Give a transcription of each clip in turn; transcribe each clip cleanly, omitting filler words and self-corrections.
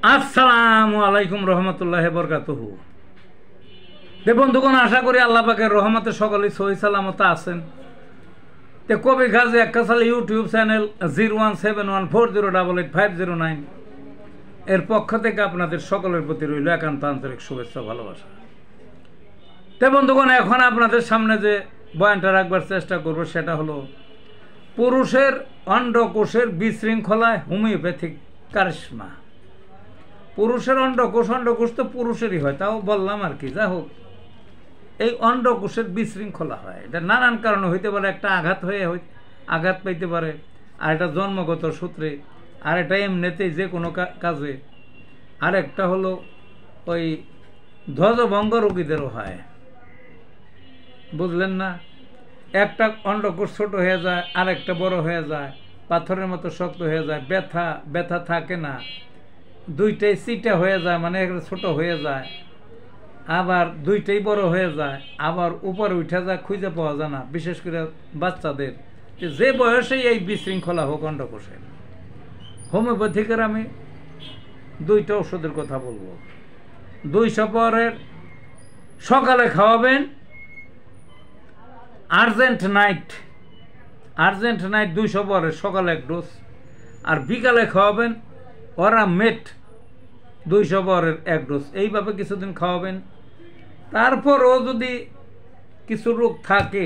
আসসালামু আলাইকুম রহমতুল্লাহি বরকাতুহু। বন্ধুগণ, আশা করি আল্লাহ পাকের রহমতে সকলেই সহি সালামত আছেন। কবি গাজী আক্কাসাল ইউটিউব চ্যানেল 017140885009 এর পক্ষ থেকে আপনাদের সকলের প্রতি রইল একান্ত আন্তরিক শুভেচ্ছা ভালোবাসা। বন্ধুগণ, এখন আপনাদের সামনে যে বয়ানটা রাখবার চেষ্টা করব সেটা হলো পুরুষের অন্ডকোষের বিশৃঙ্খলায় হোমিওপ্যাথিক কারিশমা। পুরুষের অন্ডকোষ তো পুরুষেরই হয়, তাও বললাম আর কি। যা হোক, এই অন্ডকোষের বিশৃঙ্খলা হয়, এটা নানান কারণে হইতে পারে। একটা আঘাত পাইতে পারে, আর এটা জন্মগত সূত্রে, আর এটা এমনিতেই যে কোনো কাজে, আর একটা হলো ওই ধ্বজভঙ্গ রোগীদেরও হয়, বুঝলেন না? একটা অন্ডকোষ ছোট হয়ে যায়, আর একটা বড় হয়ে যায়, পাথরের মতো শক্ত হয়ে যায়, ব্যথা থাকে না, দুইটাই চিটা হয়ে যায়, মানে ছোট হয়ে যায়, আবার দুইটাই বড় হয়ে যায়, আবার উপরে উঠে যায়, খুঁজে পাওয়া যায় না। বিশেষ করে বাচ্চাদের যে বয়সেই এই বিশৃঙ্খলা হোক অন্ডকোষের, হোমিওপ্যাথিকের আমি দুইটা ওষুধের কথা বলবো। 200 পরের সকালে খাওয়াবেন আর্জেন্ট নাইট 200 পরের সকালে 1 ডোজ, আর বিকালে খাওয়াবেন ওরা মেট 200 পরের 1 ডোজ। এইভাবে কিছুদিন খাওয়াবেন। তারপরও যদি কিছু রোগ থাকে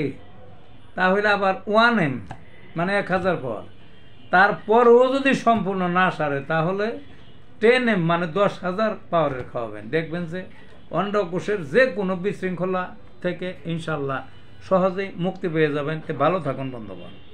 তাহলে আবার 1M মানে 1000 পর, তারপরও যদি সম্পূর্ণ না সারে তাহলে 10M মানে 10,000 পাওয়ারের খাওয়াবেন। দেখবেন যে অন্ডকোষের যে কোনো বিশৃঙ্খলা থেকে ইনশাল্লাহ সহজেই মুক্তি পেয়ে যাবেন। ভালো থাকুন বন্ধুগণ।